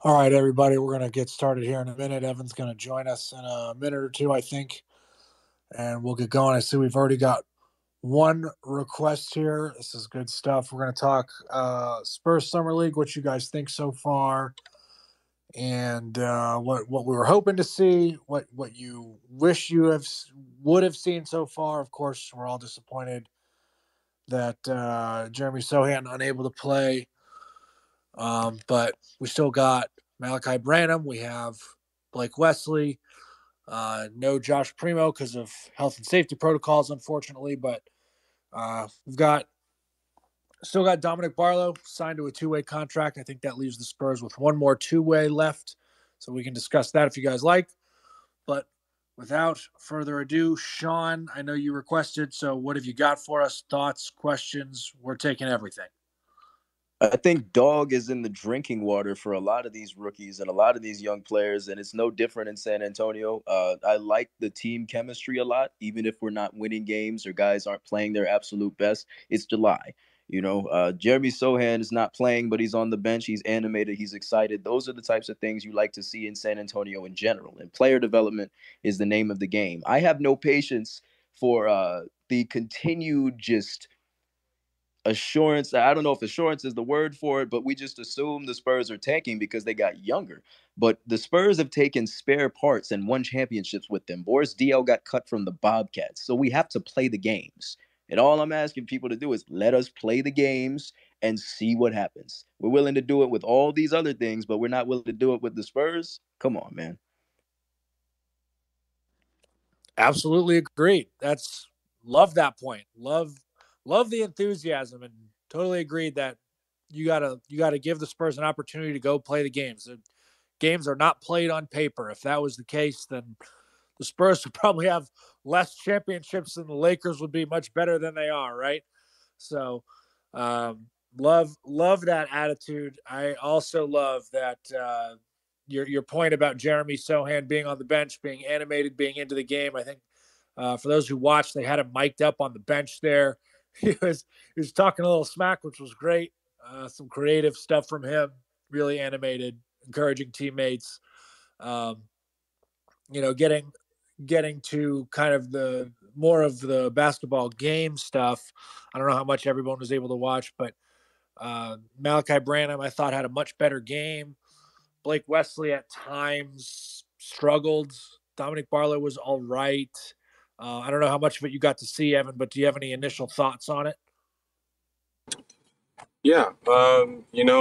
All right, everybody, we're going to get started here in a minute. Evan's going to join us in a minute or two, I think, and we'll get going. I see we've already got one request here. This is good stuff. We're going to talk Spurs Summer League, what you guys think so far, and what we were hoping to see, what you wish you would have seen so far. Of course, we're all disappointed that Jeremy Sohan unable to play. But we still got Malachi Branham. We have Blake Wesley. No Josh Primo because of health and safety protocols, unfortunately. But we've still got Dominic Barlow signed to a two-way contract. I think that leaves the Spurs with one more two-way left. So we can discuss that if you guys like. But without further ado, Sean, I know you requested. So what have you got for us? Thoughts, questions? We're taking everything. I think dog is in the drinking water for a lot of these rookies and a lot of these young players, and it's no different in San Antonio. I like the team chemistry a lot, even if we're not winning games or guys aren't playing their absolute best. It's July. Jeremy Sohan is not playing, but he's on the bench. He's animated. He's excited. Those are the types of things you like to see in San Antonio in general. And player development is the name of the game. I have no patience for the continued just assurance. I don't know if assurance is the word for it, but we just assume the Spurs are tanking because they got younger. But the Spurs have taken spare parts and won championships with them. Boris DL got cut from the Bobcats. So we have to play the games. And all I'm asking people to do is let us play the games and see what happens. We're willing to do it with all these other things, but we're not willing to do it with the Spurs. Come on, man. Absolutely agreed. Love that point. Love the enthusiasm, and totally agreed that you gotta give the Spurs an opportunity to go play the games. The games are not played on paper. If that was the case, then the Spurs would probably have less championships, and the Lakers would be much better than they are, right? So, love that attitude. I also love that your point about Jeremy Sohan being on the bench, being animated, being into the game. I think for those who watched, they had him mic'd up on the bench there. He was talking a little smack, which was great. Some creative stuff from him, really animated, encouraging teammates. Um, getting to kind of the more of the basketball game stuff. I don't know how much everyone was able to watch, but Malachi Branham, I thought, had a much better game. Blake Wesley at times struggled. Dominic Barlow was all right. I don't know how much of it you got to see, Evan, but do you have any initial thoughts on it? Yeah, Malachi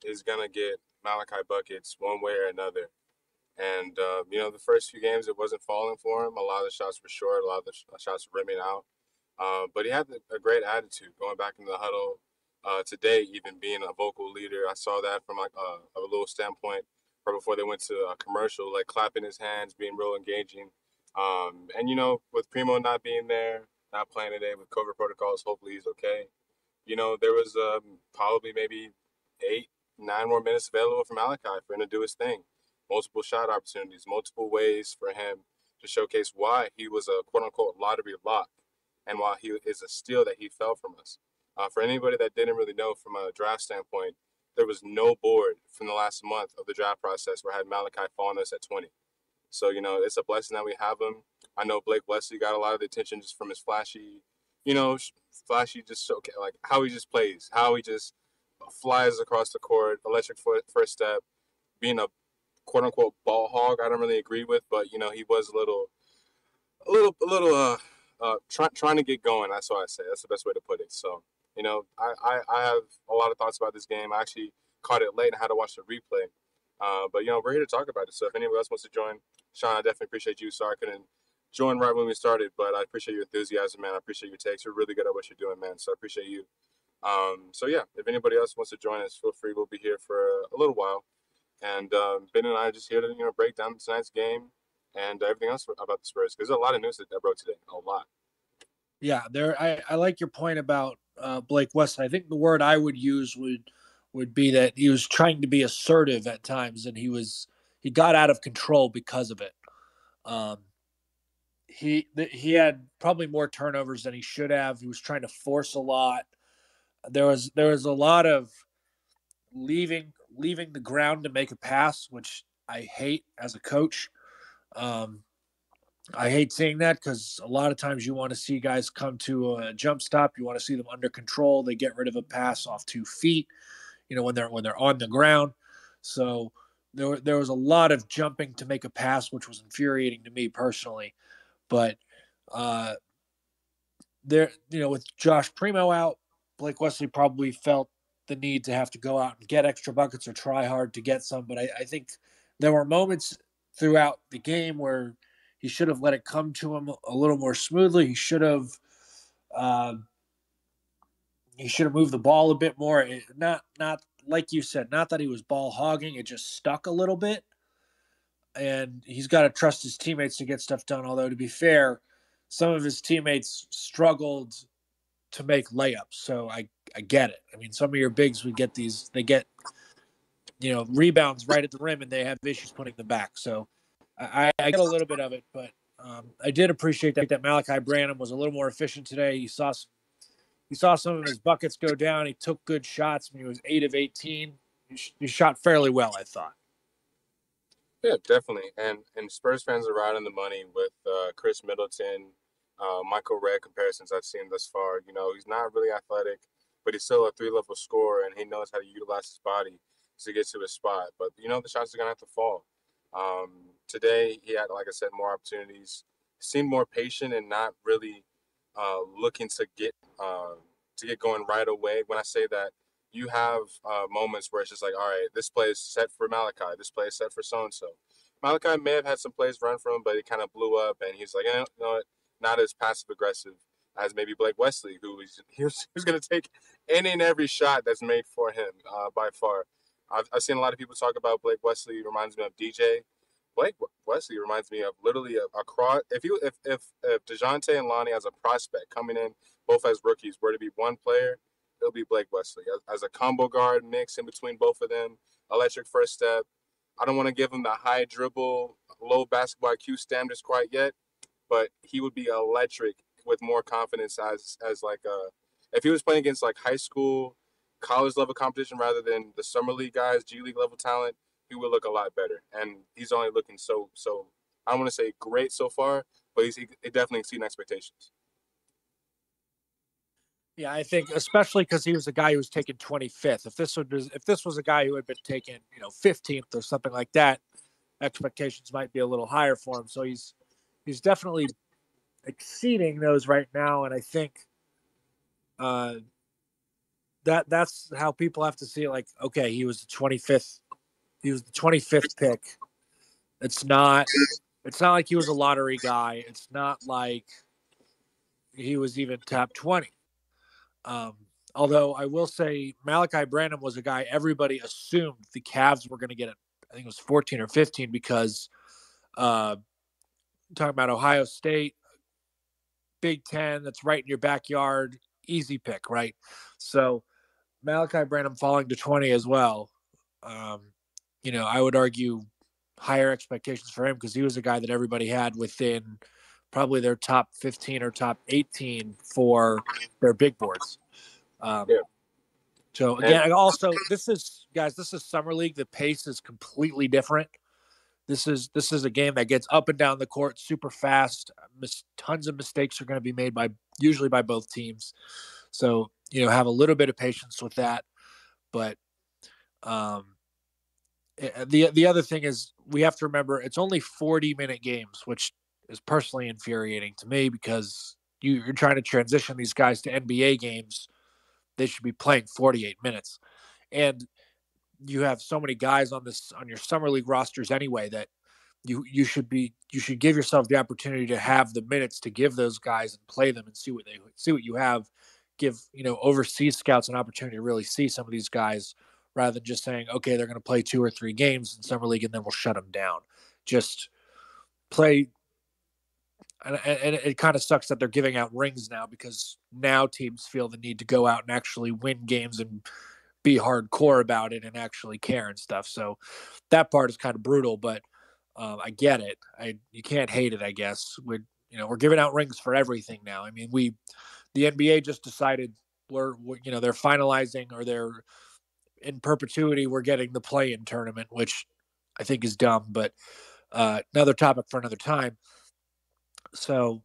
is gonna get Malachi buckets one way or another. And the first few games it wasn't falling for him. A lot of the shots were short. A lot of the shots were rimming out. But he had a great attitude going back into the huddle today, even being a vocal leader. I saw that from like a little standpoint right before they went to a commercial, like clapping his hands, being real engaging. And with Primo not being there, not playing today with COVID protocols, hopefully he's okay. There was probably maybe 8, 9 more minutes available for Malachi for him to do his thing. Multiple shot opportunities, multiple ways for him to showcase why he was a quote-unquote lottery lock and why he is a steal that he fell from us. For anybody that didn't really know from a draft standpoint, there was no board from the last month of the draft process where I had Malachi falling us at 20. So, it's a blessing that we have him. I know Blake Wesley got a lot of the attention just from his flashy, just okay, like how he just plays, how he just flies across the court, electric first step, being a quote unquote ball hog. I don't really agree with, but he was a little trying to get going. That's what I say. That's the best way to put it. So, I have a lot of thoughts about this game. I actually caught it late and had to watch the replay. But we're here to talk about it. So if anyone else wants to join, Sean, I definitely appreciate you. Sorry I couldn't join right when we started, but I appreciate your enthusiasm, man. I appreciate your takes. You're really good at what you're doing, man. So I appreciate you. So yeah, if anybody else wants to join us, feel free. We'll be here for a little while. And Ben and I are just here to break down tonight's game and everything else about the Spurs, because there's a lot of news that broke today. A lot. Yeah, I like your point about Blake Wesley. I think the word I would use would be that he was trying to be assertive at times, and he got out of control because of it. He had probably more turnovers than he should have. He was trying to force a lot. There was a lot of leaving the ground to make a pass, which I hate as a coach. Um, I hate seeing that because a lot of times you want to see guys come to a jump stop. You want to see them under control. They get rid of a pass off 2 feet. When they're on the ground. So there was a lot of jumping to make a pass, which was infuriating to me personally. But uh, with Josh Primo out, Blake Wesley probably felt the need to have to go out and get extra buckets or try hard to get some. But I think there were moments throughout the game where he should have let it come to him a little more smoothly. Uh, he should have moved the ball a bit more. Not like you said, not that he was ball hogging. It just stuck a little bit, and he's got to trust his teammates to get stuff done. Although to be fair, some of his teammates struggled to make layups. So I get it. I mean, some of your bigs would get these. They get rebounds right at the rim, and they have issues putting them back. So I get a little bit of it, but I did appreciate that Malachi Branham was a little more efficient today. You saw some of his buckets go down. He took good shots when he was 8 of 18. He shot fairly well, I thought. Yeah, definitely. And Spurs fans are right on the money with Chris Middleton, Michael Redd comparisons I've seen thus far. He's not really athletic, but he's still a 3-level scorer, and he knows how to utilize his body to get to his spot. But, the shots are going to have to fall. Today, he had, like I said, more opportunities. Seemed more patient and not really looking to get going right away. When I say that, you have moments where it's just like, all right, this play is set for Malachi. This play is set for so-and-so. Malachi may have had some plays run from him, but he kind of blew up, and he's like, you know what, not as passive-aggressive as maybe Blake Wesley, who's going to take any and every shot that's made for him by far. I've seen a lot of people talk about Blake Wesley. Reminds me of DJ. Blake Wesley reminds me of literally a cross. If DeJounte and Lonnie as a prospect coming in, both as rookies, were to be one player, it'll be Blake Wesley as a combo guard mix in between both of them. Electric first step. I don't want to give him the high dribble, low basketball IQ standards quite yet, but he would be electric with more confidence as like if he was playing against like high school, college level competition rather than the summer league guys, G League level talent. He would look a lot better, and he's only looking so. I don't want to say great so far, but he definitely exceeding expectations. Yeah, I think especially because he was a guy who was taken 25th. If this was a guy who had been taken 15th or something like that, expectations might be a little higher for him. So he's definitely exceeding those right now, and I think that's how people have to see it. Like, okay, he was the 25th. He was the 25th pick. It's not like he was a lottery guy. It's not like he was even top 20. Although I will say Malachi Branham was a guy everybody assumed the Cavs were going to get it. I think it was 14 or 15 because talking about Ohio State, Big Ten, that's right in your backyard, easy pick, right? So Malachi Branham falling to 20 as well. I would argue higher expectations for him because he was a guy that everybody had within probably their top 15 or top 18 for their big boards. Yeah. So again, also this is summer league. The pace is completely different. This is a game that gets up and down the court super fast. Tons of mistakes are going to be made usually by both teams. So have a little bit of patience with that. But the other thing is we have to remember it's only 40-minute games, which is personally infuriating to me because you're trying to transition these guys to NBA games. They should be playing 48 minutes. And you have so many guys on your summer league rosters anyway that you should give yourself the opportunity to have the minutes to give those guys and play them and see what you have. Give overseas scouts an opportunity to really see some of these guys rather than just saying, okay, they're going to play 2 or 3 games in summer league and then we'll shut them down. Just play. And it kind of sucks that they're giving out rings now because now teams feel the need to go out and actually win games and be hardcore about it and actually care and stuff. So that part is kind of brutal, but I get it. You can't hate it, I guess. We're giving out rings for everything now. I mean, the NBA just decided they're finalizing or they're in perpetuity we're getting the play-in tournament, which I think is dumb, but another topic for another time. So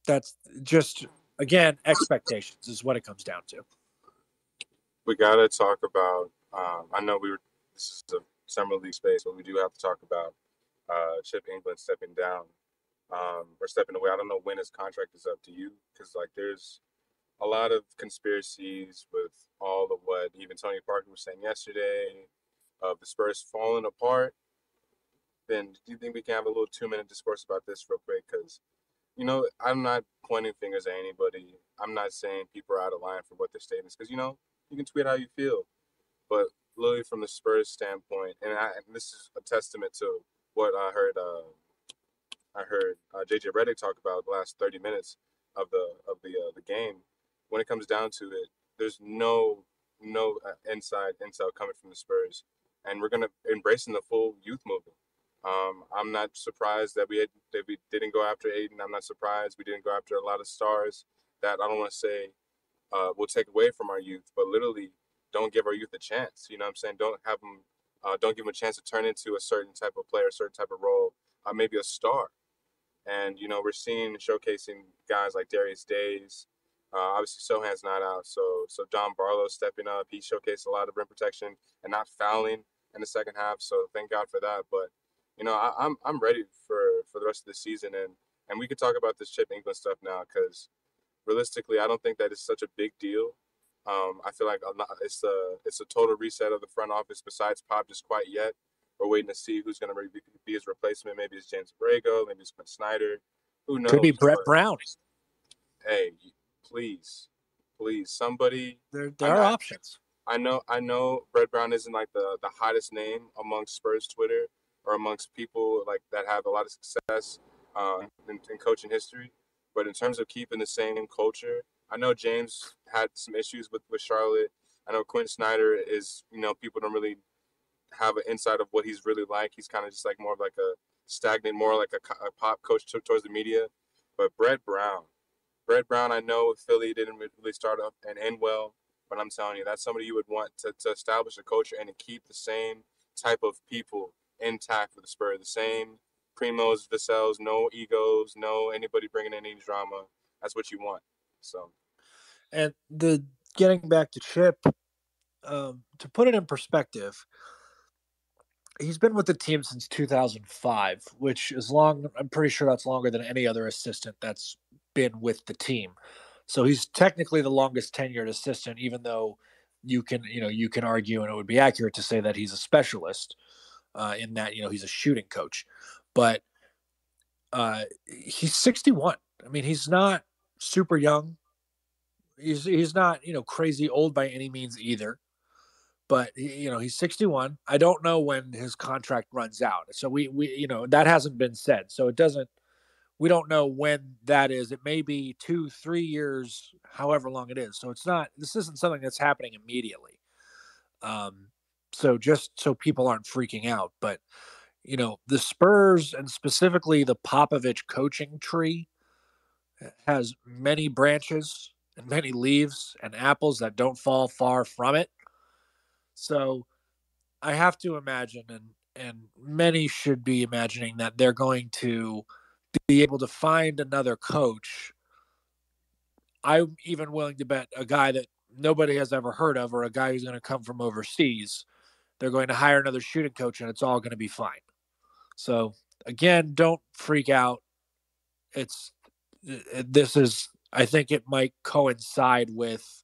that's just, again, expectations is what it comes down to. We got to talk about, I know this is a summer league space, but we do have to talk about Chip England stepping down or stepping away. I don't know when his contract is up to you, because like there's a lot of conspiracies with all of what even Tony Parker was saying yesterday of the Spurs falling apart. Then do you think we can have a little 2-minute discourse about this real quick? Because, I'm not pointing fingers at anybody. I'm not saying people are out of line for what their statements, because, you can tweet how you feel. But literally from the Spurs standpoint, and this is a testament to what I heard JJ Redick talk about the last 30 minutes of the game. When it comes down to it, there's no inside intel coming from the Spurs, and we're gonna embracing the full youth movement. I'm not surprised that we didn't go after Aiden. I'm not surprised we didn't go after a lot of stars that I don't want to say will take away from our youth, but literally don't give our youth a chance. You know what I'm saying? Don't give them a chance to turn into a certain type of player, a certain type of role, maybe a star. And, we're seeing showcasing guys like Darius Days. Obviously, Sohan's not out, so Don Barlow stepping up. He showcased a lot of rim protection and not fouling in the second half. So thank God for that. But I'm ready for the rest of the season, and we could talk about this Chip England stuff now, because realistically, I don't think that it's such a big deal. I feel like it's a total reset of the front office. Besides Pop, just quite yet. We're waiting to see who's going to be his replacement. Maybe it's James Borrego. Maybe it's Quinn Snyder. Who Could knows? be Brett But, Brown. hey, please, somebody. There I are know, options. I know. Brett Brown isn't like the hottest name amongst Spurs Twitter or amongst people like that have a lot of success in coaching history. But in terms of keeping the same culture, I know James had some issues with Charlotte. I know Quinn Snyder is, people don't really have an insight of what he's really like. He's kind of just like more of like a stagnant, more like a pop coach towards the media. But Brett Brown, I know Philly didn't really start up and end well, but I'm telling you, that's somebody you would want to establish a culture and to keep the same type of people intact for the Spurs. The same primos, Vassell's, no egos, no anybody bringing in any drama. That's what you want. So, And getting back to Chip, to put it in perspective, he's been with the team since 2005, which is long. I'm pretty sure that's longer than any other assistant that's been with the team. So he's technically the longest tenured assistant, even though you can argue, and it would be accurate to say that he's a specialist in that he's a shooting coach, but he's 61. I mean, he's not super young. He's not crazy old by any means either, but he's 61. I don't know when his contract runs out, so we that hasn't been said, so it doesn't. We don't know when that is. It may be 2-3 years, however long it is. So it's not. This isn't something that's happening immediately. Um, so just so people aren't freaking out, but the Spurs and specifically the Popovich coaching tree has many branches and many leaves and apples that don't fall far from it. So I have to imagine, and many should be imagining, that they're going to be able to find another coach. I'm even willing to bet a guy that nobody has ever heard of, or a guy who's going to come from overseas. They're going to hire another shooting coach, and it's all going to be fine. So again, don't freak out. I think it might coincide with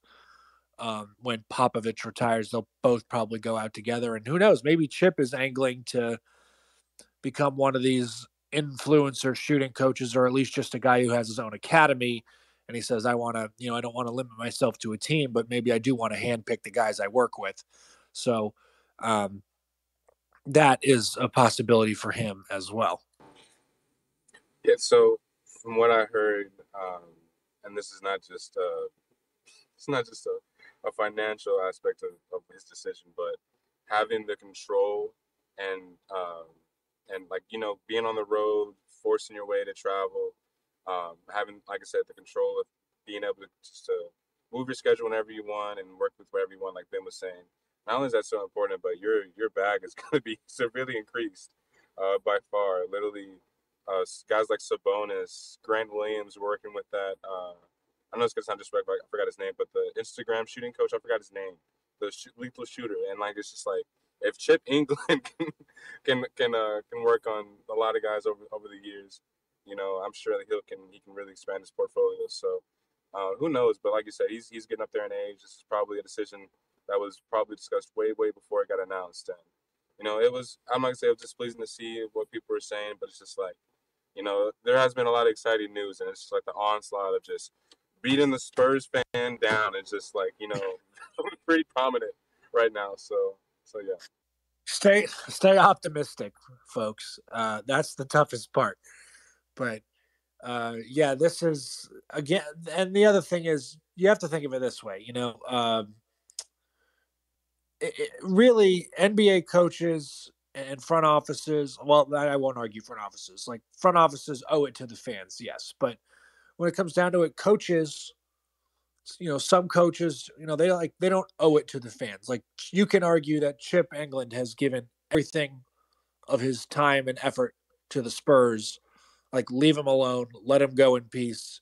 when Popovich retires. They'll both probably go out together, and who knows? Maybe Chip is angling to become one of these influencer shooting coaches, or at least just a guy who has his own academy. And he says, I want to, I don't want to limit myself to a team, but maybe I do want to handpick the guys I work with. So that is a possibility for him as well. yeah. So from what I heard, and this is not just it's not just a financial aspect of his decision, but having the control and like being on the road, forcing your way to travel, having, like I said, the control of being able to just to move your schedule whenever you want and work with wherever you want, like Ben was saying. not only is that so important, but your bag is going to be severely increased by far. Literally, guys like Sabonis, Grant Williams working with that. I know it's going to sound disrespectful. I forgot his name, but the Instagram shooting coach, I forgot his name. The lethal shooter, and like it's just like if Chip England can work on a lot of guys over the years, I'm sure that he can really expand his portfolio. So who knows? But like you said, he's getting up there in age. This is probably a decision that was probably discussed way before it got announced. And it was, I'm not gonna say it was displeasing to see what people were saying, but it's just like there has been a lot of exciting news, and it's just like the onslaught of just beating the Spurs fan down. It's just like pretty prominent right now. So yeah. Stay optimistic, folks. That's the toughest part. But yeah, this is again, and the other thing is you have to think of it this way. Really, NBA coaches and front offices. Well, I won't argue front offices. Like front offices owe it to the fans, yes. But when it comes down to it, coaches, some coaches, they don't owe it to the fans. Like you can argue that Chip England has given everything of his time and effort to the Spurs. Like leave him alone, let him go in peace.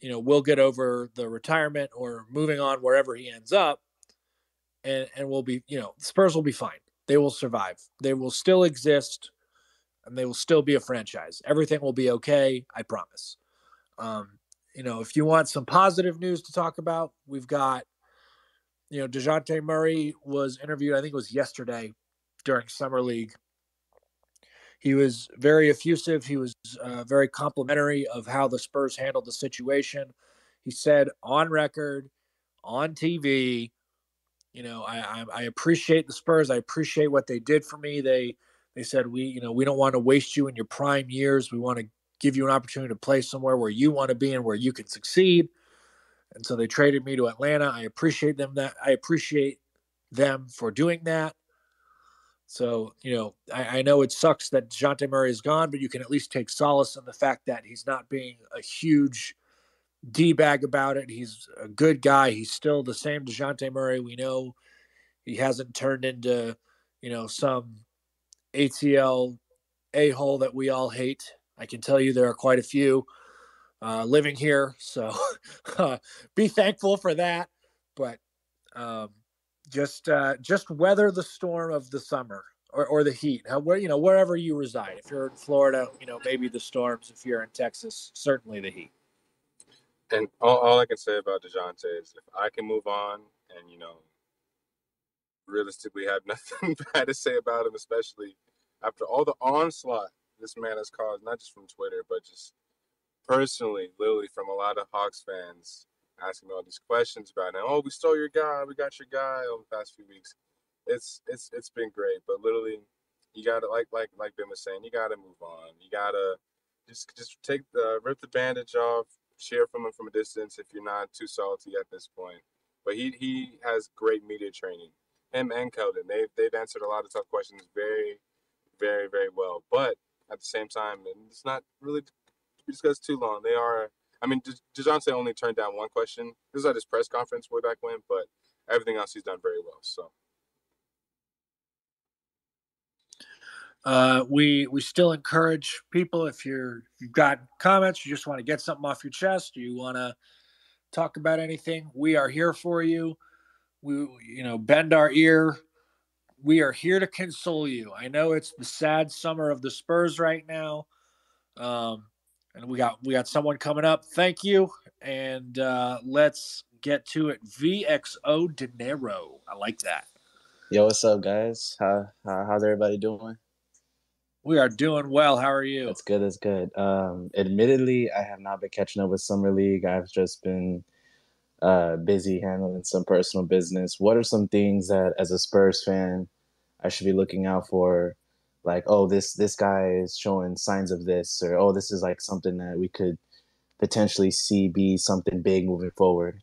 We'll get over the retirement or moving on wherever he ends up, and we'll be, Spurs will be fine. They will survive. They will still exist, and they will still be a franchise. Everything will be okay. I promise. If you want some positive news to talk about, we've got, DeJounte Murray was interviewed, I think it was yesterday during Summer League. He was very effusive. He was very complimentary of how the Spurs handled the situation. He said on record, on TV, I appreciate the Spurs. I appreciate what they did for me. They said we don't want to waste you in your prime years. We want to give you an opportunity to play somewhere where you want to be and where you can succeed. And so they traded me to Atlanta. I appreciate them for doing that. So, I know it sucks that DeJounte Murray is gone, but you can at least take solace in the fact that he's not being a huge D-bag about it. He's a good guy. He's still the same DeJounte Murray we know. He hasn't turned into, some ATL a-hole that we all hate. I can tell you there are quite a few living here. So be thankful for that. But just weather the storm of the summer or the heat. Wherever you reside. If you're in Florida, maybe the storms. If you're in Texas, certainly the heat. And all I can say about DeJounte is if I can move on and realistically have nothing bad to say about him, especially after all the onslaught this man has caused, not just from Twitter, but just personally, literally from a lot of Hawks fans asking me all these questions about him. Oh, we stole your guy. We got your guy over the past few weeks. It's been great, but literally, you gotta like Ben was saying, you gotta move on. You gotta just rip the bandage off, cheer from him from a distance if you're not too salty at this point. But he has great media training. Him and Keldon, they've answered a lot of tough questions very, very, very well. But at the same time, and it's not really discussed too long. They are. I mean, DeJounte only turned down one question. This is at his press conference way back when, but everything else he's done very well. So. We still encourage people if you've got comments, you just want to get something off your chest, you want to talk about anything, we are here for you. We bend our ear. We are here to console you. I know it's the sad summer of the Spurs right now, and we got someone coming up. Thank you, and let's get to it. VXO Dinero. I like that. Yo, what's up, guys? How's everybody doing? We are doing well. How are you? That's good. That's good. Admittedly, I have not been catching up with Summer League. I've just been busy handling some personal business. What are some things that, as a Spurs fan, I should be looking out for? Like, oh, this guy is showing signs of this, or oh, this is like something that we could potentially see be something big moving forward.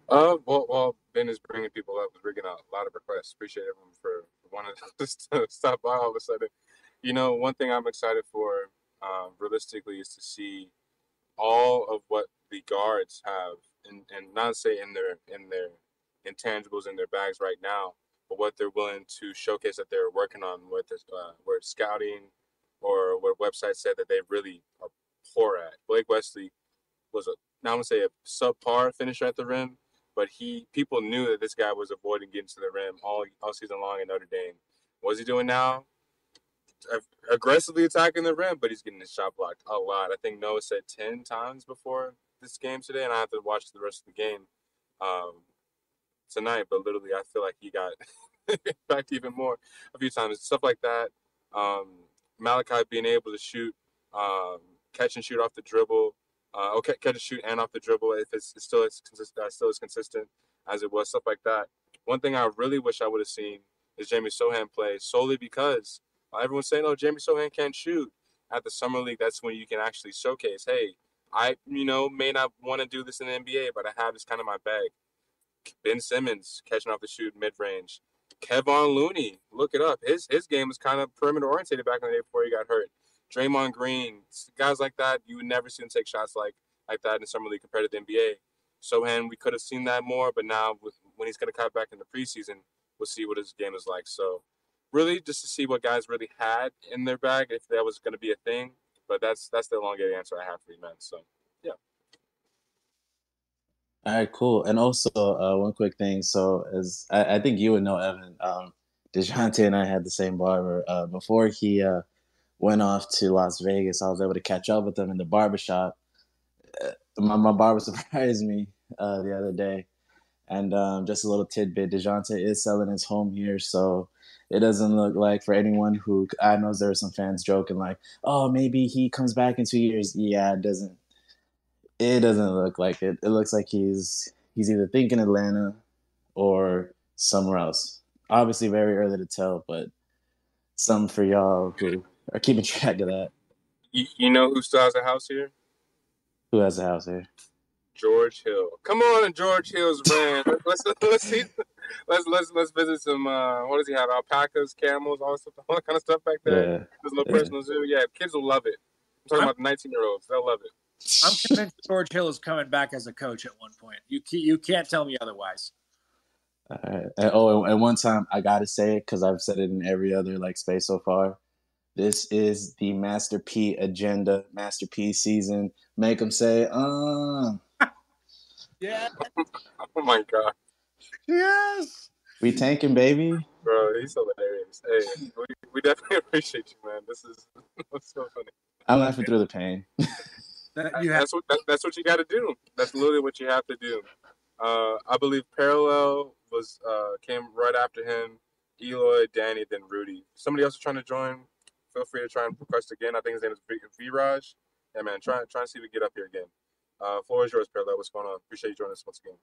Well, Ben is bringing people up, bringing out a lot of requests. Appreciate everyone for wanting to stop by all of a sudden. One thing I'm excited for, realistically, is to see all of what the guards have, and not say in their intangibles in their bags right now, but what they're willing to showcase that they're working on, where scouting or what websites said that they really are poor at. Blake Wesley was now I'm gonna say a subpar finisher at the rim, but people knew that this guy was avoiding getting to the rim all season long in Notre Dame. What's he doing now? Aggressively attacking the rim, but he's getting his shot blocked a lot. I think Noah said 10 times before this game today, and I have to watch the rest of the game tonight. But literally, I feel like he got back even more a few times. Stuff like that. Malachi being able to shoot, catch and shoot off the dribble, catch and shoot and off the dribble if it's still as consistent as it was. Stuff like that. One thing I really wish I would have seen is Jamie Sohan play, solely because everyone's saying, "Oh, Jamie Sohan can't shoot." At the summer league, that's when you can actually showcase, "Hey, I may not want to do this in the NBA, but I have this kind of my bag." Ben Simmons catching off the shoot mid range. Kevon Looney, look it up. His game was kind of perimeter oriented back in the day before he got hurt. Draymond Green, guys like that, you would never see them take shots like that in the summer league compared to the NBA. Sohan, we could have seen that more, but now when he's going to cut back in the preseason, we'll see what his game is like. So really just to see what guys really had in their bag, if that was going to be a thing. But that's the elongated answer I have for you, man. So, yeah. All right, cool. And also, one quick thing. So, as I think you would know, Evan, DeJounte and I had the same barber. Before he went off to Las Vegas, I was able to catch up with him in the barbershop. My barber surprised me the other day. And just a little tidbit, DeJounte is selling his home here, so it doesn't look like, for anyone who, I know there were some fans joking like, oh, maybe he comes back in 2 years. Yeah, it doesn't look like it. It looks like he's either thinking Atlanta or somewhere else. Obviously very early to tell, but something for y'all who are keeping track of that. You know who still has a house here? Who has a house here? George Hill. Come on, George Hill's brand. Let's see. Let's visit some. What does he have? Alpacas, camels, all that kind of stuff back there. Yeah. His little personal zoo. Yeah, kids will love it. I'm talking about the 19-year-olds. They'll love it. I'm convinced George Hill is coming back as a coach at one point. You can't tell me otherwise. And one time I gotta say it because I've said it in every other space so far. This is the Master P agenda, Master P season. Make them say, Yeah. Oh my god. Yes. We tanking, baby. Bro, he's hilarious. Hey, we definitely appreciate you, man. This is so funny. I'm laughing through the pain. That's what you got to do. That's literally what you have to do. I believe Parallel came right after him. Eloy, Danny, then Rudy. Somebody else is trying to join. Feel free to try and request again. I think his name is Viraj. Yeah, man. Try and see if we get up here again. Floor is yours, Parallel. What's going on? Appreciate you joining us once again.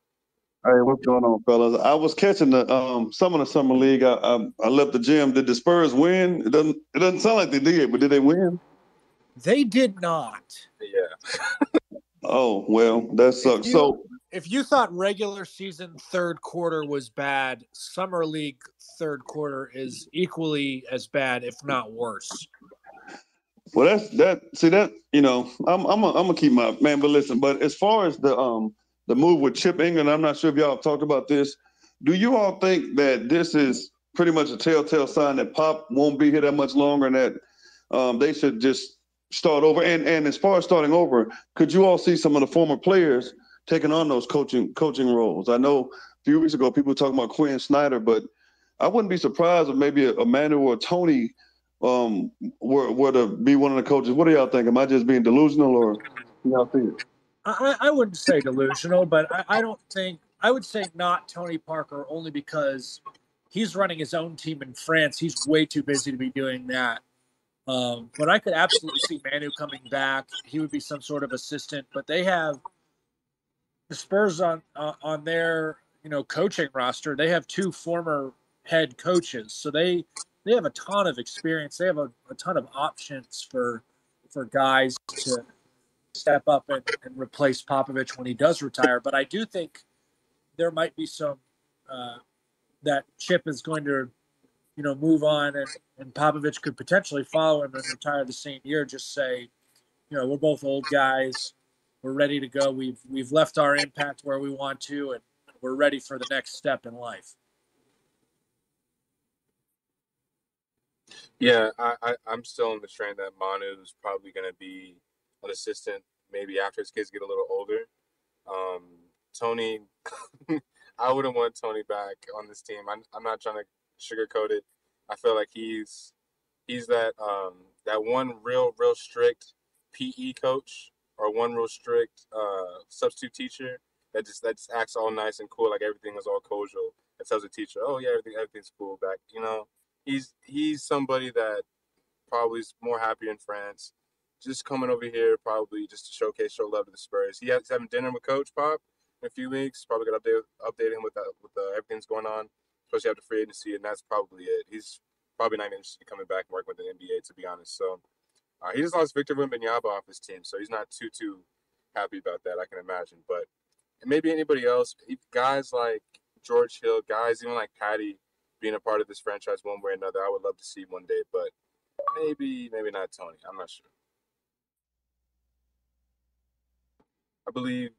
Hey, what's going on, fellas? I was catching the some of the summer league. I left the gym. Did the Spurs win? It doesn't sound like they did, but did they win? They did not. Yeah. Oh well, that sucks. If you thought regular season third quarter was bad, summer league third quarter is equally as bad, if not worse. Well, I'm gonna keep my man. But listen, but as far as the move with Chip England, I'm not sure if y'all have talked about this. Do you all think that this is pretty much a telltale sign that Pop won't be here that much longer, and that they should just start over? And as far as starting over, could you all see some of the former players taking on those coaching roles? I know a few weeks ago people were talking about Quinn Snyder, but I wouldn't be surprised if maybe a Manu or a Tony were to be one of the coaches. What do y'all think? Am I just being delusional, or y'all see it? I wouldn't say delusional, but I don't think – I would say not Tony Parker, only because he's running his own team in France. He's way too busy to be doing that. But I could absolutely see Manu coming back. He would be some sort of assistant. But they have the Spurs on their coaching roster. They have two former head coaches, so they have a ton of experience. They have a ton of options for guys to step up and replace Popovich when he does retire. But I do think there might be some that Chip is going to move on, and Popovich could potentially follow him and retire the same year. Just say, we're both old guys. we're ready to go. We've left our impact where we want to, and we're ready for the next step in life. Yeah, I'm still on the train that Manu's probably going to be an assistant maybe after his kids get a little older. Tony, I wouldn't want Tony back on this team. I'm not trying to sugarcoat it. I feel like he's that one real strict PE coach or one real strict substitute teacher that just acts all nice and cool, like everything is all kosher. That tells the teacher, oh yeah, everything's cool back. He's somebody that probably is more happy in France. Just coming over here probably just to show love to the Spurs. He's having dinner with Coach Pop in a few weeks. Probably gonna update him with everything's going on, especially after free agency, and that's probably it. He's probably not interested in coming back and working with the NBA, to be honest. So he just lost Victor Wembanyama off his team, so he's not too happy about that. I can imagine, but maybe anybody else, guys like George Hill, guys even like Patty, being a part of this franchise one way or another, I would love to see one day, but maybe not Tony. I'm not sure. I believe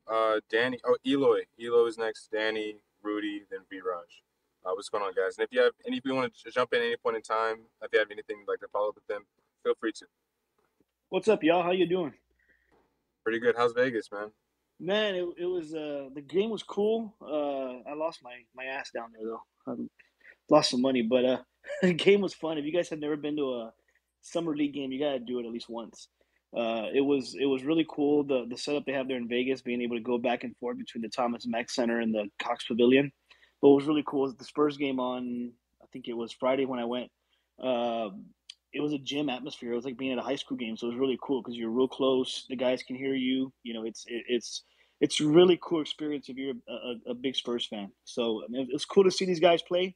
Danny. Oh, Eloy. Eloy is next. Danny, Rudy, then Viraj. What's going on, guys? And if you want to jump in at any point in time, if you have anything you'd like to follow up with them, feel free to. What's up, y'all? How you doing? Pretty good. How's Vegas, man? Man, it was the game was cool. I lost my ass down there though. I lost some money, but the game was fun. If you guys have never been to a summer league game, you gotta do it at least once. It was really cool, the setup they have there in Vegas, being able to go back and forth between the Thomas Mack Center and the Cox Pavilion. But what was really cool is the Spurs game on, I think it was Friday when I went. Uh, it was a gym atmosphere. It was like being at a high school game, so it was really cool because you're real close. The guys can hear you. It's a really cool experience if you're a big Spurs fan. So I mean, it's cool to see these guys play.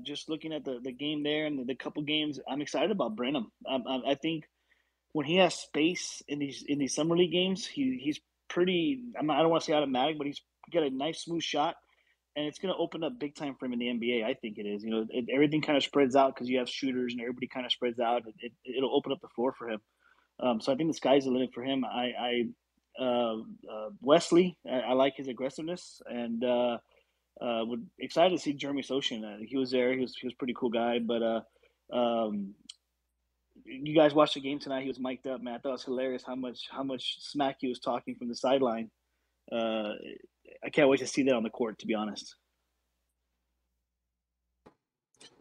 Just looking at the game there and the couple games, I'm excited about Brenham. I think when he has space in these summer league games, he's pretty. I don't want to say automatic, but he's got a nice smooth shot, and it's going to open up big time for him in the NBA. I think it is. Everything kind of spreads out because you have shooters and everybody kind of spreads out. It'll open up the floor for him. So I think the sky's the limit for him. Wesley, I like his aggressiveness, and would excited to see Jeremy Sochan. He was there. He was a pretty cool guy. But you guys watched the game tonight. He was mic'd up, man. I thought it was hilarious how much smack he was talking from the sideline. I can't wait to see that on the court, to be honest.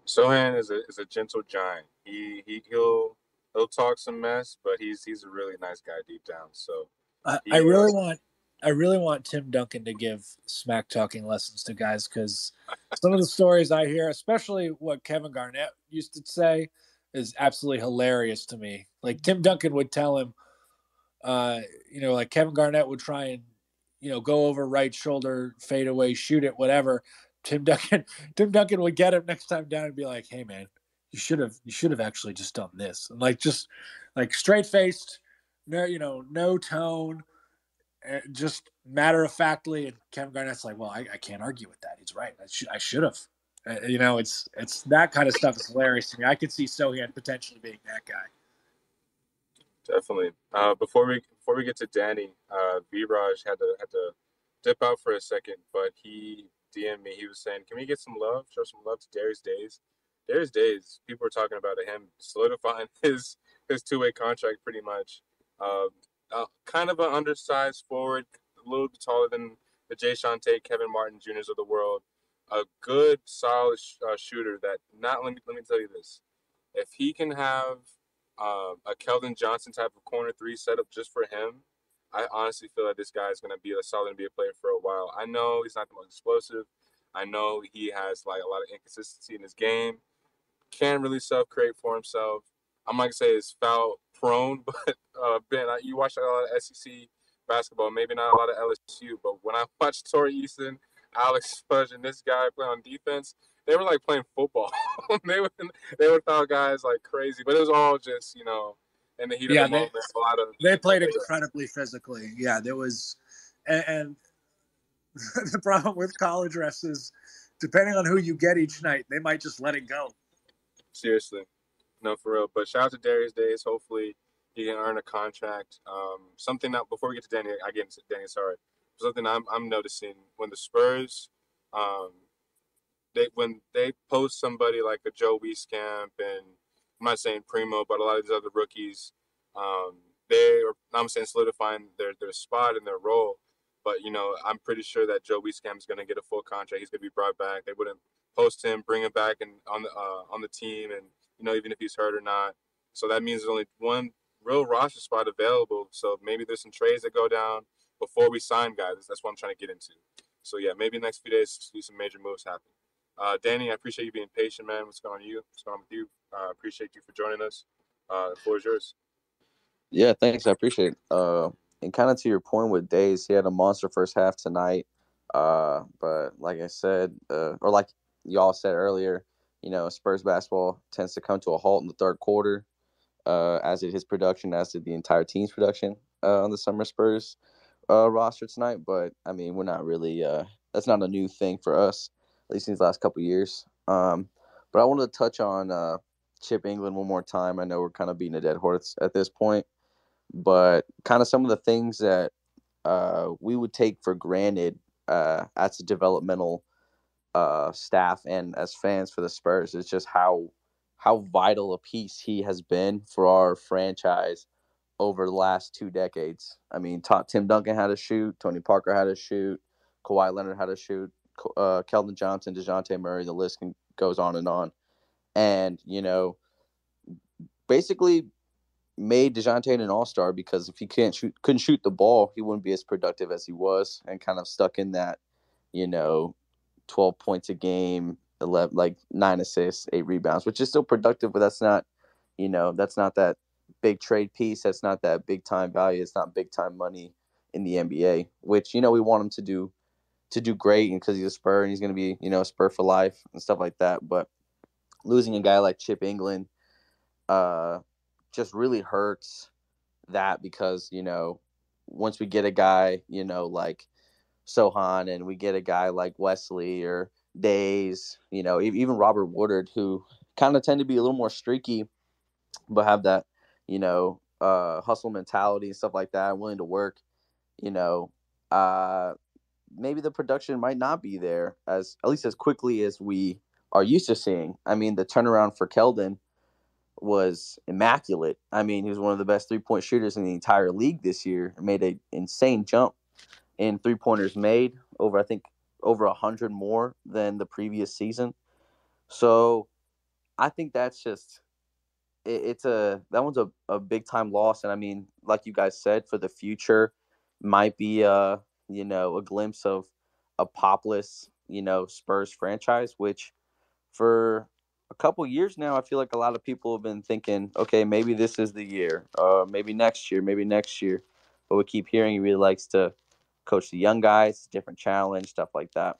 Sohan is a gentle giant. He'll talk some mess, but he's a really nice guy deep down. So I really want Tim Duncan to give smack talking lessons to guys, because some of the stories I hear, especially what Kevin Garnett used to say, is absolutely hilarious to me. Like Tim Duncan would tell him, like Kevin Garnett would try and, go over right shoulder, fade away, shoot it, whatever. Tim Duncan would get him next time down and be like, "Hey man, you should have actually just done this." And just straight faced, no tone, just matter of factly. And Kevin Garnett's like, "Well, I can't argue with that. He's right. I should have." It's that kind of stuff is hilarious to me. I could see Sohan potentially being that guy. Definitely. Before we get to Danny, Viraj had to dip out for a second, but he DM'd me. He was saying, "Can we get some love? Show some love to Darius Days." Darius Days. People were talking about him solidifying his two-way contract pretty much. Kind of an undersized forward, a little bit taller than the Jay Sean Tate, Kevin Martin Juniors of the world. A good, solid shooter. Let me tell you this: if he can have a Keldon Johnson type of corner three set up just for him, I honestly feel like this guy is going to be a solid NBA player for a while. I know he's not the most explosive. I know he has a lot of inconsistency in his game. Can't really self-create for himself. I'm not going to say he's foul prone, but Ben, you watch a lot of SEC basketball, maybe not a lot of LSU, but when I watched Torrey Easton, Alex Fudge, and this guy play on defense, they were like playing football. they would foul guys like crazy, but it was all just in the heat of the moment. They played incredibly physically. Yeah, there was, and the problem with college refs is, depending on who you get each night, they might just let it go. Seriously, no, for real. But shout out to Darius Days. Hopefully, He can earn a contract. Something that before we get to Danny, I get into Danny. Sorry, something I'm noticing when the Spurs, um, when they post somebody like a Joe Wieskamp, and I'm not saying Primo, but a lot of these other rookies, um, I'm saying solidifying their spot and their role. But I'm pretty sure that Joe Wieskamp is going to get a full contract. He's going to be brought back. They wouldn't post him, bring him back and on the team, and even if he's hurt or not. So that means there's only one real roster spot available. So maybe there's some trades that go down before we sign guys. That's what I'm trying to get into. So yeah, maybe next few days see some major moves happen. Danny, I appreciate you being patient, man. What's going on with you? What's going on with you? Appreciate you for joining us. The floor is yours. Yeah, thanks. I appreciate it. And kind of to your point with Days, he had a monster first half tonight. But like I said, or like y'all said earlier, Spurs basketball tends to come to a halt in the third quarter, as did his production, as did the entire team's production on the Summer Spurs roster tonight. But I mean, we're not really. That's not a new thing for us, at least in these last couple of years. But I wanted to touch on Chip England one more time. I know we're kind of beating a dead horse at this point, but kind of some of the things that we would take for granted as a developmental staff and as fans for the Spurs is just how vital a piece he has been for our franchise over the last 2 decades. I mean, Tim Duncan had to shoot, Tony Parker had to shoot, Kawhi Leonard had to shoot, Keldon Johnson, DeJounte Murray, the list goes on and on. And, basically made DeJounte an all-star because if he couldn't shoot the ball, he wouldn't be as productive as he was, and kind of stuck in that, you know, 12 points a game, 11, like 9 assists, 8 rebounds, which is still productive, but that's not, that's not that big trade piece. That's not that big time value. It's not big time money in the NBA, which, we want him to do great, and because he's a Spur and he's going to be, a Spur for life and stuff like that. But losing a guy like Chip England just really hurts that because, once we get a guy, like Sohan, and we get a guy like Wesley or Days, even Robert Woodard, who kind of tend to be a little more streaky, but have that, hustle mentality and stuff like that, willing to work, you know, uh, maybe the production might not be there as at least as quickly as we are used to seeing. I mean, the turnaround for Keldon was immaculate. I mean, he was one of the best 3-point shooters in the entire league this year. Made an insane jump in 3-pointers made, I think over 100 more than the previous season. So I think that's just that one's a big time loss. And I mean, like you guys said, for the future might be a glimpse of a popless, Spurs franchise, which for a couple years now, I feel like a lot of people have been thinking, okay, maybe this is the year, maybe next year, maybe next year. But we keep hearing he really likes to coach the young guys, different challenge, stuff like that.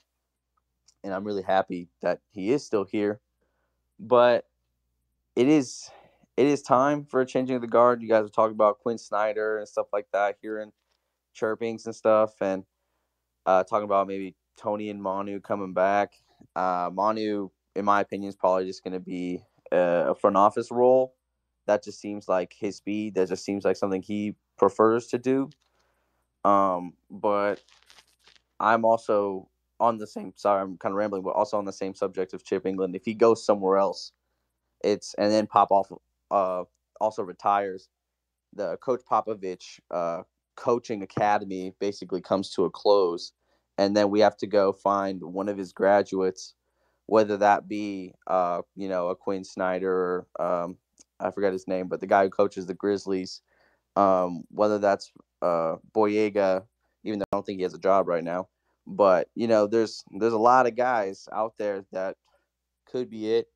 And I'm really happy that he is still here. But it is time for a changing of the guard. You guys are talking about Quinn Snyder and stuff like that, hearing chirpings and stuff, and talking about maybe Tony and Manu coming back. Manu, in my opinion, is probably just going to be a front office role. That just seems like his speed. That just seems like something he prefers to do. But I'm also on the same. Sorry, I'm kind of rambling, but also on the same subject of Chip England. If he goes somewhere else, and then Pop off also retires, the Coach Popovich coaching academy basically comes to a close, and then we have to go find one of his graduates, whether that be a Quinn Snyder or I forget his name, but the guy who coaches the Grizzlies, whether that's Boyega, even though I don't think he has a job right now. But there's a lot of guys out there that could be it.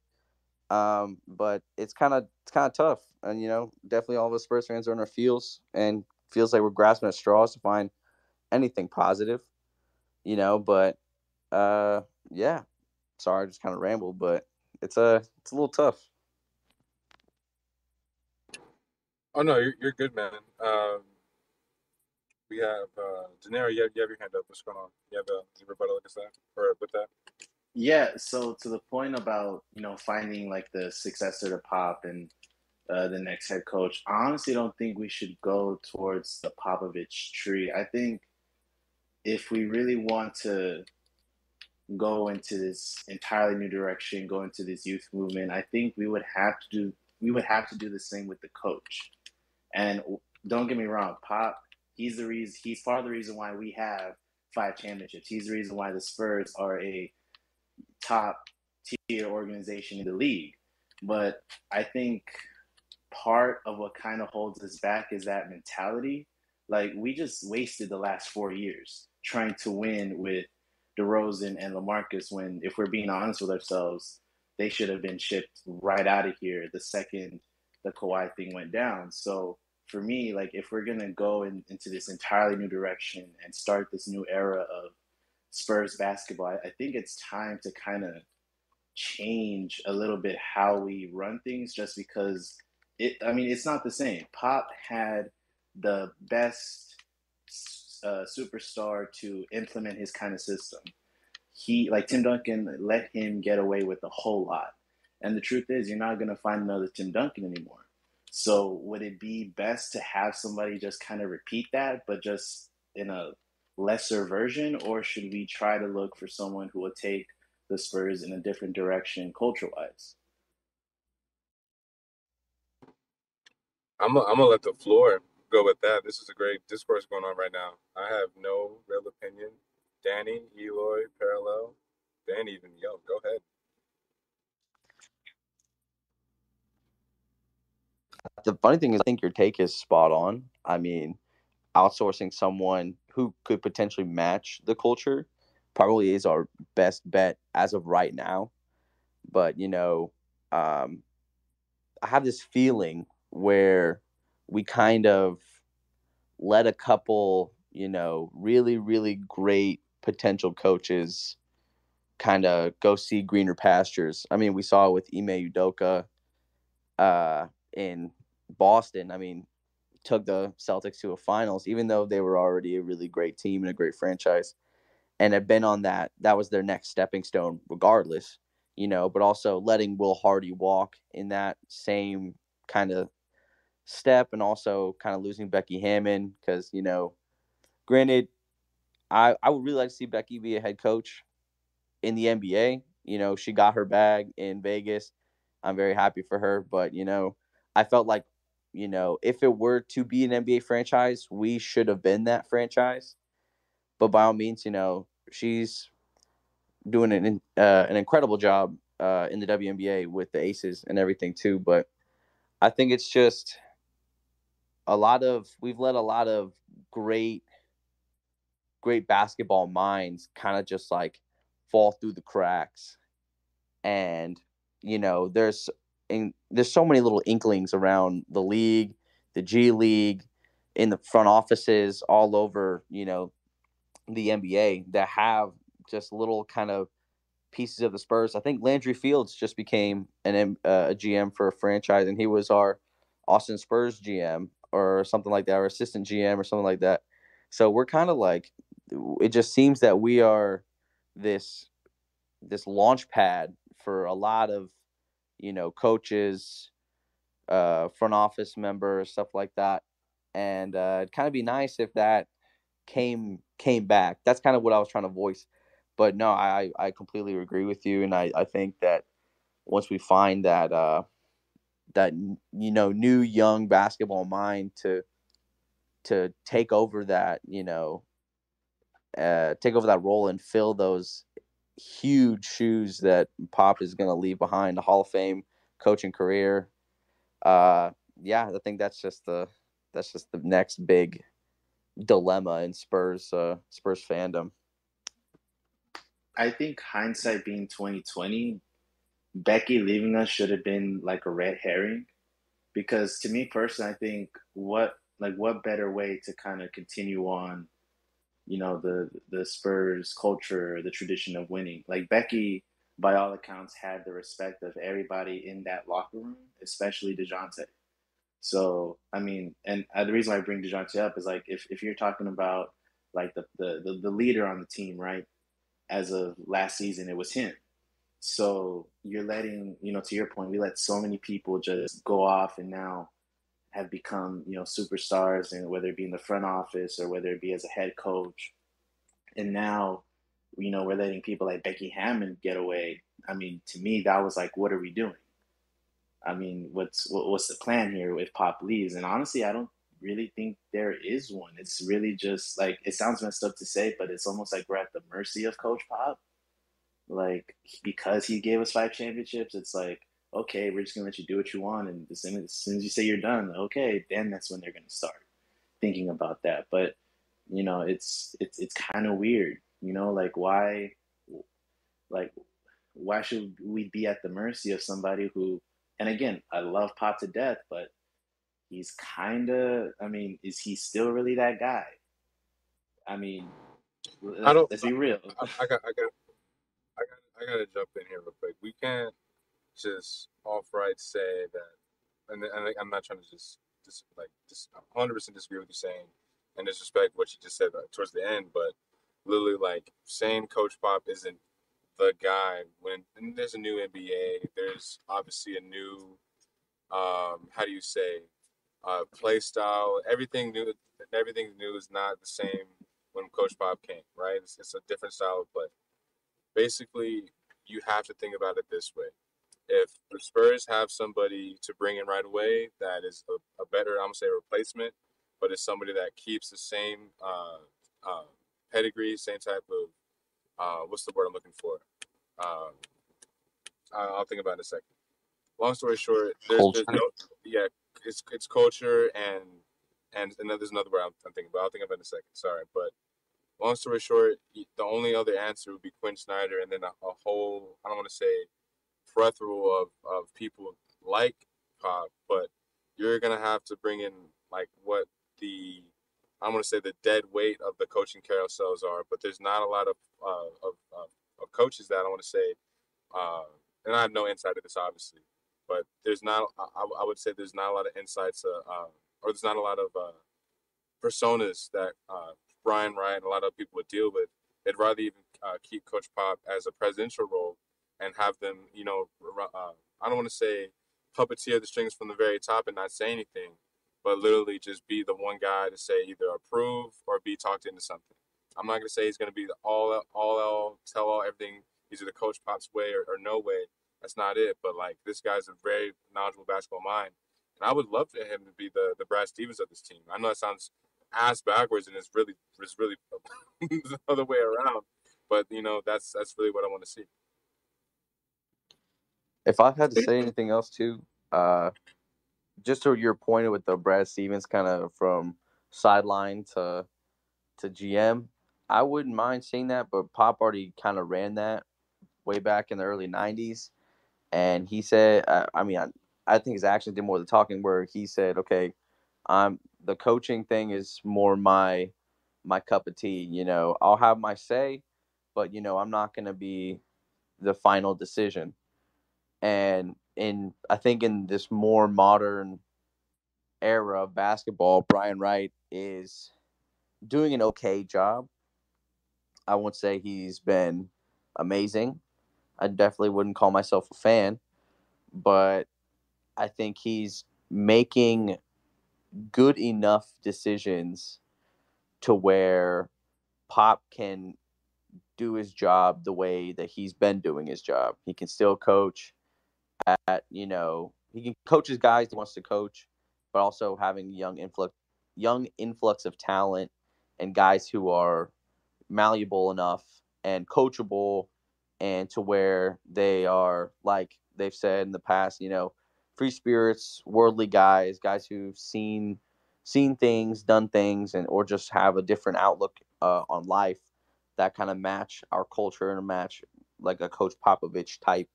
But it's kind of tough, and definitely all of us Spurs fans are in our feels, and feels like we're grasping at straws to find anything positive, But yeah, sorry, I just kind of rambled, but it's a little tough. Oh no, you're good, man. We have Daenerys. You have your hand up. What's going on? You have a rebuttal against that or with that? Yeah, so to the point about, finding like the successor to Pop and the next head coach. I honestly don't think we should go towards the Popovich tree. I think if we really want to go into this entirely new direction, go into this youth movement, I think we would have to do the same with the coach. And don't get me wrong, Pop, he's part of the reason why we have 5 championships. He's the reason why the Spurs are a top tier organization in the league. But I think part of what kind of holds us back is that mentality. Like, we just wasted the last 4 years trying to win with DeRozan and LaMarcus when, if we're being honest with ourselves, they should have been shipped right out of here the second the Kawhi thing went down. So for me, like, if we're going to go into this entirely new direction and start this new era of Spurs basketball, I think it's time to kind of change a little bit how we run things, just because it's not the same. Pop had the best superstar to implement his kind of system. He, like Tim Duncan, let him get away with a whole lot. And the truth is, you're not going to find another Tim Duncan anymore. So would it be best to have somebody just kind of repeat that, but just in a lesser version? Or should we try to look for someone who will take the Spurs in a different direction culture wise? I'm gonna let the floor go with that. This is a great discourse going on right now. I have no real opinion. Danny, Eloy, Parallel, Dan, even go ahead. The funny thing is, I think your take is spot on. I mean, outsourcing someone who could potentially match the culture probably is our best bet as of right now. But, I have this feeling where we kind of let a couple, really, really great potential coaches kind of go see greener pastures. I mean, we saw it with Ime Udoka in Boston. I mean, took the Celtics to a finals, even though they were already a really great team and a great franchise, and have been on that. That was their next stepping stone, regardless, But also letting Will Hardy walk in that same kind of step, and also kind of losing Becky Hammond because granted, I would really like to see Becky be a head coach in the NBA. She got her bag in Vegas. I'm very happy for her, but I felt like if it were to be an NBA franchise, we should have been that franchise. But by all means, she's doing an incredible job in the WNBA with the Aces and everything too. But I think it's just we've let a lot of great basketball minds kind of just like fall through the cracks. And there's so many little inklings around the league, the G League, in the front offices all over the NBA that have just little kind of pieces of the Spurs. I think Landry Fields just became a GM for a franchise, and he was our Austin Spurs GM or something like that, or assistant GM or something like that. So we're kind of like, it just seems that we are this launch pad for a lot of coaches, front office members, stuff like that. And it'd kind of be nice if that came back. That's kind of what I was trying to voice. But no, I completely agree with you, and I think that once we find that new young basketball mind to take over that take over that role and fill those huge shoes that Pop is going to leave behind, a Hall of Fame coaching career. Yeah, I think that's just the next big dilemma in Spurs fandom. I think hindsight being 2020, Becky leaving us should have been like a red herring, because to me personally, I think what better way to kind of continue on, the Spurs culture, the tradition of winning. Like, Becky, by all accounts, had the respect of everybody in that locker room, especially DeJounte. So I mean, and the reason why I bring DeJounte up is, like, if you're talking about like the leader on the team, right? As of last season, it was him. So you're letting, to your point, we let so many people just go off and now have become, superstars, and whether it be in the front office or whether it be as a head coach. And now, we're letting people like Becky Hammond get away. I mean, to me, that was like, what are we doing? I mean, what's the plan here if Pop leaves? And honestly, I don't really think there is one. It's really just like, it sounds messed up to say, but it's almost like we're at the mercy of Coach Pop. Like, because he gave us 5 championships, it's like, okay, we're just gonna let you do what you want, and as soon as you say you're done, okay, then that's when they're gonna start thinking about that. But it's kind of weird, like like why should we be at the mercy of somebody who? And again, I love Pop to death, but he's kind of. I mean, is he still really that guy? I mean, I let's, don't. let's be real. I gotta jump in here real quick. We can't just outright say that, and I'm not trying to just 100% disagree with you saying and disrespect what you just said towards the end, but literally like saying Coach Pop isn't the guy when there's a new NBA, there's obviously a new how do you say play style, everything new is not the same when Coach Pop came, right? It's a different style of play. Basically, you have to think about it this way: if the Spurs have somebody to bring in right away that is a better, I'm gonna say, replacement, but it's somebody that keeps the same pedigree, same type of what's the word I'm looking for? Um, I'll think about it in a second. Long story short, there's Culture. no yeah, it's culture and then there's another word I'm thinking about. I'll think of it in a second. Sorry, but long story short, the only other answer would be Quinn Snyder, and then a whole, I don't want to say plethora of people like Pop, but you're gonna have to bring in like what the I'm gonna say the dead weight of the coaching carousels are. But there's not a lot of coaches that I want to say, uh, and I have no insight to this obviously, but there's not. I would say there's not a lot of insights, or there's not a lot of personas that Brian Wright and a lot of people would deal with. They'd rather even keep Coach Pop as a presidential role and have them, I don't want to say puppeteer the strings from the very top and not say anything, but literally just be the one guy to say either approve or be talked into something. I'm not going to say he's going to be the all, tell all, everything. He's either Coach Pop's way or no way. That's not it. But like this guy's a very knowledgeable basketball mind. And I would love for him to be the Brad Stevens of this team. I know that sounds ass backwards, and it's really the other way around. But that's really what I want to see. If I had to say anything else too, uh, just to your point with the Brad Stevens kind of from sideline to GM, I wouldn't mind seeing that, but Pop already kind of ran that way back in the early '90s, and he said, I think his actions did more of the talking. Where he said, "Okay, I'm the coaching thing is more my cup of tea. I'll have my say, but I'm not going to be the final decision." And I think in this more modern era of basketball, Brian Wright is doing an okay job. I won't say he's been amazing. I definitely wouldn't call myself a fan, but I think he's making good enough decisions to where Pop can do his job the way that he's been doing his job. He can still coach he can coach his guys he wants to coach, but also having young influx of talent and guys who are malleable enough and coachable, and to where they are, like they've said in the past, free spirits, worldly guys who've seen things, done things, and or just have a different outlook on life that kind of match our culture and match like a Coach Popovich type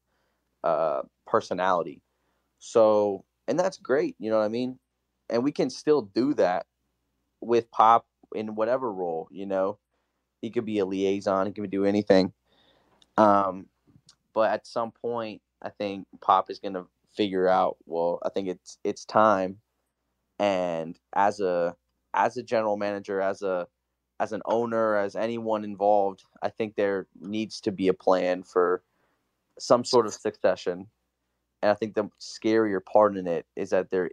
personality. So, and that's great, you know what I mean? And we can still do that with Pop in whatever role. He could be a liaison, he could do anything. Um, but at some point, I think Pop is going to figure out, well, I think it's time. And as a general manager, as an owner, as anyone involved, I think there needs to be a plan for some sort of succession. And I think the scarier part in it is that there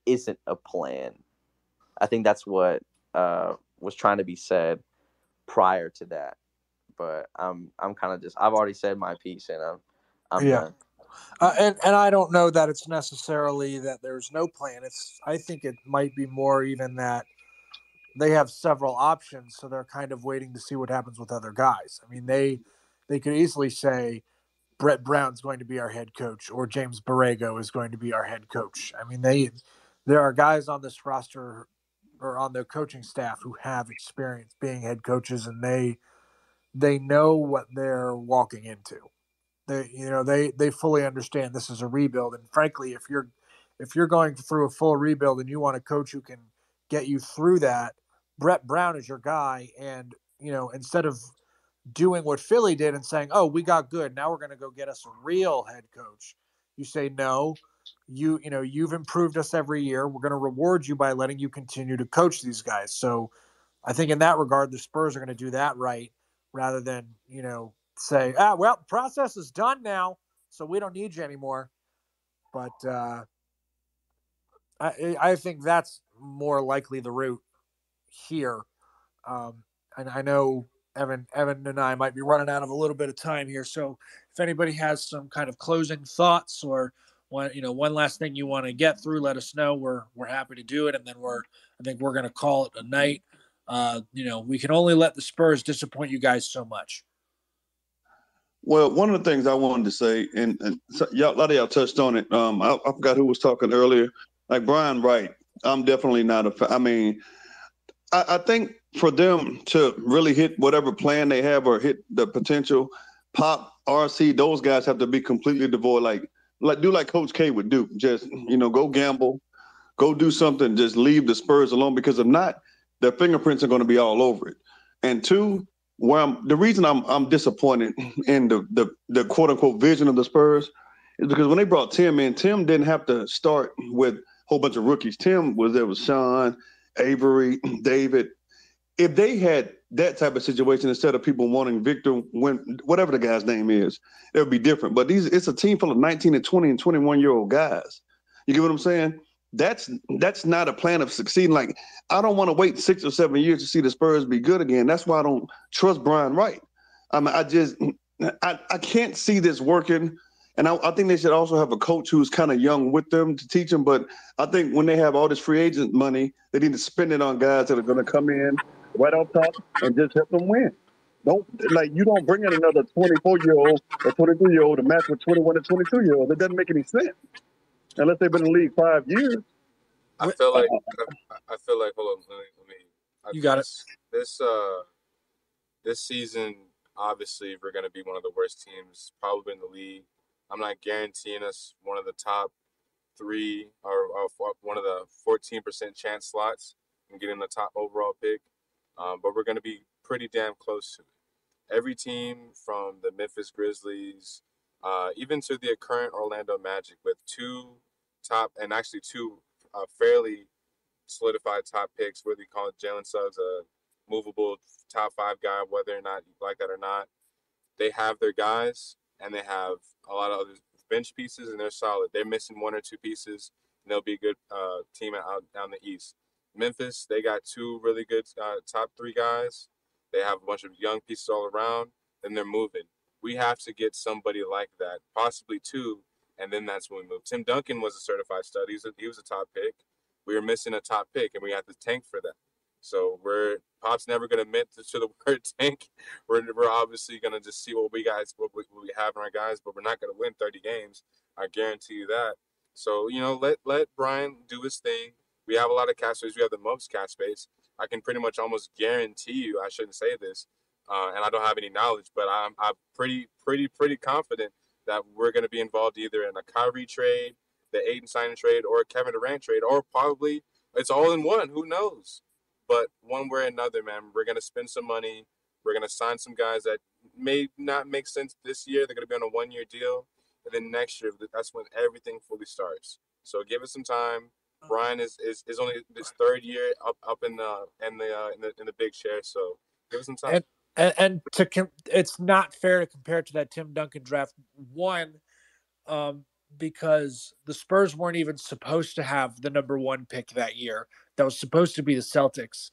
isn't a plan. I think that's what was trying to be said prior to that. But I'm kind of just I've already said my piece and I'm Yeah. done. And I don't know that it's necessarily that there's no plan. I think it might be more even that they have several options, so they're kind of waiting to see what happens with other guys. I mean, they could easily say Brett Brown's going to be our head coach or James Borrego is going to be our head coach. I mean, there are guys on this roster or on their coaching staff who have experience being head coaches, and they know what they're walking into. They fully understand this is a rebuild, and frankly, if you're going through a full rebuild and you want a coach who can get you through that, Brett Brown is your guy. And instead of doing what Philly did and saying, "Oh, we got good, now we're going to go get us a real head coach," you say, "No, you've improved us every year. We're going to reward you by letting you continue to coach these guys." So I think in that regard, the Spurs are going to do that right rather than, say, well, the process is done now, so we don't need you anymore. But I think that's more likely the route here. And I know Evan and I might be running out of a little bit of time here. So if anybody has some kind of closing thoughts or one last thing you want to get through, let us know. We're happy to do it. And then I think we're going to call it a night. We can only let the Spurs disappoint you guys so much. Well, one of the things I wanted to say, and so a lot of y'all touched on it. I forgot who was talking earlier. Like Brian Wright, I'm definitely not a fan. I mean, I think for them to really hit whatever plan they have or hit the potential, Pop, RC, those guys have to be completely devoid. Like do like Coach K would do. Just go gamble, go do something. Just leave the Spurs alone, because if not, their fingerprints are going to be all over it. And two, the reason I'm disappointed in the quote unquote vision of the Spurs is because when they brought Tim in, Tim didn't have to start with a whole bunch of rookies. Tim was there with Sean, Avery, David. If they had that type of situation instead of people wanting Victor, whatever the guy's name is, it would be different. But it's a team full of 19 and 20 and 21-year-old guys. You get what I'm saying? That's not a plan of succeeding. Like, I don't want to wait 6 or 7 years to see the Spurs be good again. That's why I don't trust Brian Wright. I mean, I can't see this working. And I think they should also have a coach who's kind of young with them to teach them. But I think when they have all this free agent money, they need to spend it on guys that are going to come in right off top and just help them win. You don't bring in another 24-year-old or 23-year-old to match with 21 and 22-year-olds. It doesn't make any sense unless they've been in the league 5 years. I feel like hold on, let me You got it. This season, obviously, we're going to be one of the worst teams probably in the league. I'm not guaranteeing us one of the top 3 or one of the 14% chance slots and getting the top overall pick, but we're going to be pretty damn close to it. Every team from the Memphis Grizzlies, even to the current Orlando Magic, with 2 fairly solidified top picks, whether you call it Jalen Suggs a movable top 5 guy, whether or not you like that or not. They have their guys, and they have a lot of other bench pieces, and they're solid. They're missing 1 or 2 pieces, and they'll be a good team out down the East. Memphis, they got 2 really good top 3 guys. They have a bunch of young pieces all around, and they're moving. We have to get somebody like that, possibly 2, and then that's when we move. Tim Duncan was a certified stud. He was a top pick. We were missing a top pick, and we had to tank for that. So Pop's never going to admit to the word tank. We're obviously going to just see what we have in our guys, but we're not going to win 30 games. I guarantee you that. So, let Brian do his thing. We have a lot of cap space. We have the most cap space. I can pretty much almost guarantee you, I shouldn't say this, and I don't have any knowledge, but I'm pretty confident that we're going to be involved either in a Kyrie trade, the Aiden signing trade, or a Kevin Durant trade, or probably it's all in one. Who knows? But one way or another, man, we're going to spend some money. We're going to sign some guys that may not make sense this year. They're going to be on a 1-year deal. And then next year, that's when everything fully starts. So give it some time. Brian is only his 3rd year up in the big chair. So give it some time. It's not fair to compare it to that Tim Duncan draft. One, because the Spurs weren't even supposed to have the number one pick that year. That was supposed to be the Celtics.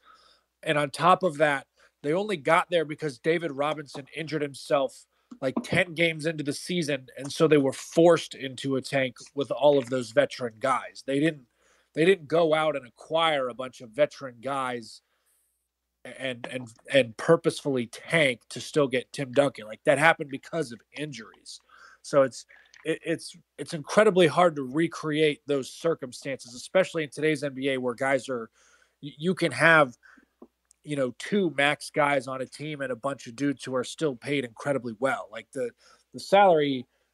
And on top of that, they only got there because David Robinson injured himself like 10 games into the season. And so they were forced into a tank with all of those veteran guys. They didn't go out and acquire a bunch of veteran guys and purposefully tank to still get Tim Duncan. Like that happened because of injuries. So it's incredibly hard to recreate those circumstances, especially in today's NBA where guys are you can have two max guys on a team and a bunch of dudes who are still paid incredibly well. Like the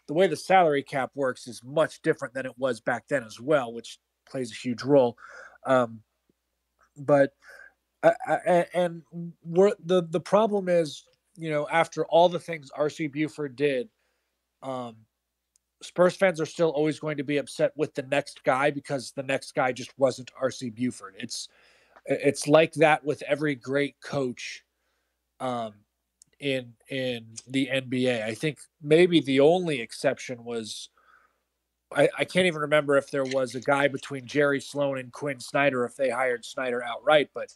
way the salary cap works is much different than it was back then as well, which plays a huge role. But and the problem is, after all the things RC Buford did, Spurs fans are still always going to be upset with the next guy because the next guy just wasn't RC Buford. It's like that with every great coach in the NBA. I think maybe the only exception was I can't even remember if there was a guy between Jerry Sloan and Quinn Snyder if they hired Snyder outright, but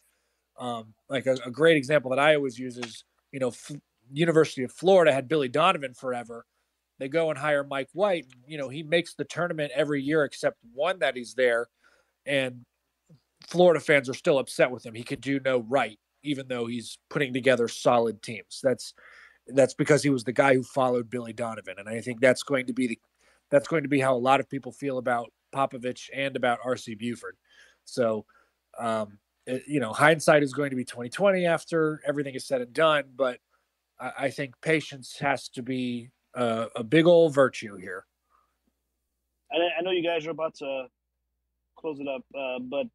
like a great example that I always use is University of Florida had Billy Donovan forever. They go and hire Mike White. He makes the tournament every year except one that he's there, and Florida fans are still upset with him. He could do no right, even though he's putting together solid teams. That's because he was the guy who followed Billy Donovan, and I think that's going to be how a lot of people feel about Popovich and about RC Buford. So, hindsight is going to be 2020 after everything is said and done, but I think patience has to be a big old virtue here. I know you guys are about to close it up, but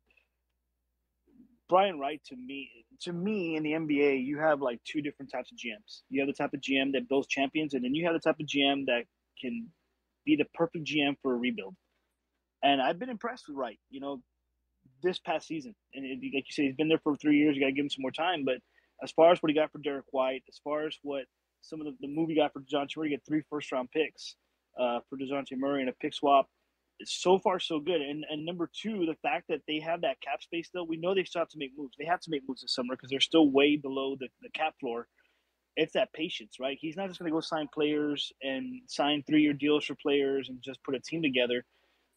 Brian Wright, to me in the NBA, you have like two different types of GMs. You have the type of GM that builds champions, and then you have the type of GM that can be the perfect GM for a rebuild. And I've been impressed with Wright, this past season. And like you said, he's been there for 3 years. You got to give him some more time. But as far as what he got for Derek White, as far as what some of the move he got for DeJounte Murray, get 3 first-round picks for DeJounte Murray and a pick swap. So far, so good. And number two, the fact that they have that cap space still, we know they still have to make moves. They have to make moves this summer because they're still way below the cap floor. It's that patience, right? He's not just going to go sign players and sign 3-year deals for players and just put a team together.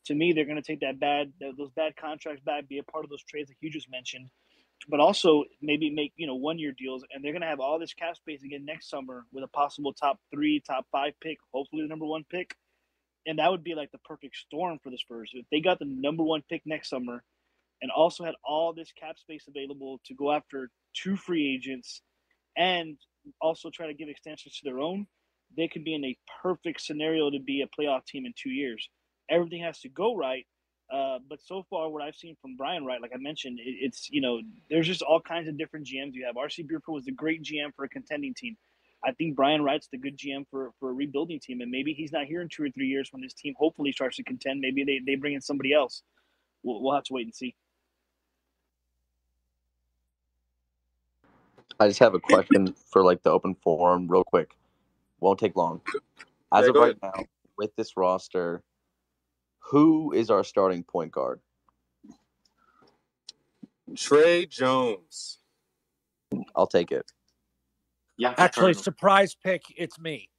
To me, they're going to take those bad contracts back, be a part of those trades that you just mentioned, but also maybe make 1-year deals. And they're going to have all this cap space again next summer with a possible top 3, top 5 pick, hopefully the number 1 pick. And that would be like the perfect storm for the Spurs. If they got the number 1 pick next summer and also had all this cap space available to go after 2 free agents and also try to give extensions to their own, they could be in a perfect scenario to be a playoff team in 2 years. Everything has to go right. But so far, what I've seen from Brian Wright, like I mentioned, it's there's just all kinds of different GMs you have. RC Buford was a great GM for a contending team. I think Brian Wright's the good GM for a rebuilding team, and maybe he's not here in 2 or 3 years when this team hopefully starts to contend. Maybe they bring in somebody else. We'll have to wait and see. I just have a question for like the open forum, real quick. Won't take long. As of right now, with this roster, who is our starting point guard? Trey Jones. I'll take it. Yeah, Actually, surprise pick, it's me.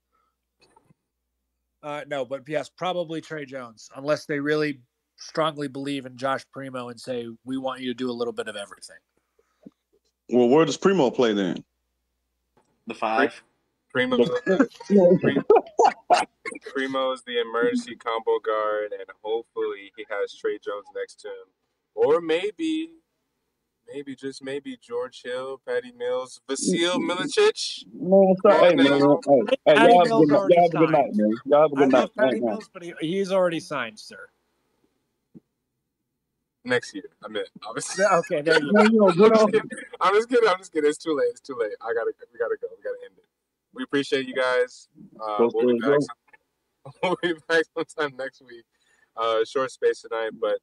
No, but yes, probably Trey Jones, unless they really strongly believe in Josh Primo and say, we want you to do a little bit of everything. Well, where does Primo play then? The 5. Primo's the emergency combo guard, and hopefully he has Trey Jones next to him. Or maybe just maybe George Hill, Patty Mills, Vasil Milicic. Man, hey, man. Hey, y'all have a good night, man. Y'all have a good night. I love Patty Mills, but he's already signed, sir. Next year, I meant obviously. Okay, there you go. I'm just kidding. It's too late. We gotta go. We gotta end it. We appreciate you guys. We'll be back sometime next week. Short space tonight, but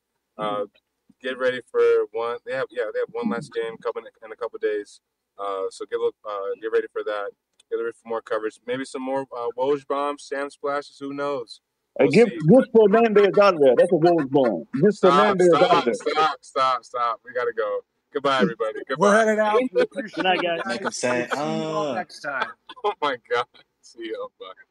get ready for one. They have one last game coming in a couple days. So get ready for that. Get ready for more coverage. Maybe some more Woj bombs, Sam splashes. Who knows? Hey, We'll see. get Fernandez out of there. That's a Wolves bomb. Get Fernandez out of there. Stop. We gotta go. Goodbye, everybody. Goodbye. We're headed out. We Good appreciate night, you guys. guys. Make him say, We'll see you all next time. Oh my God. See you. Bye.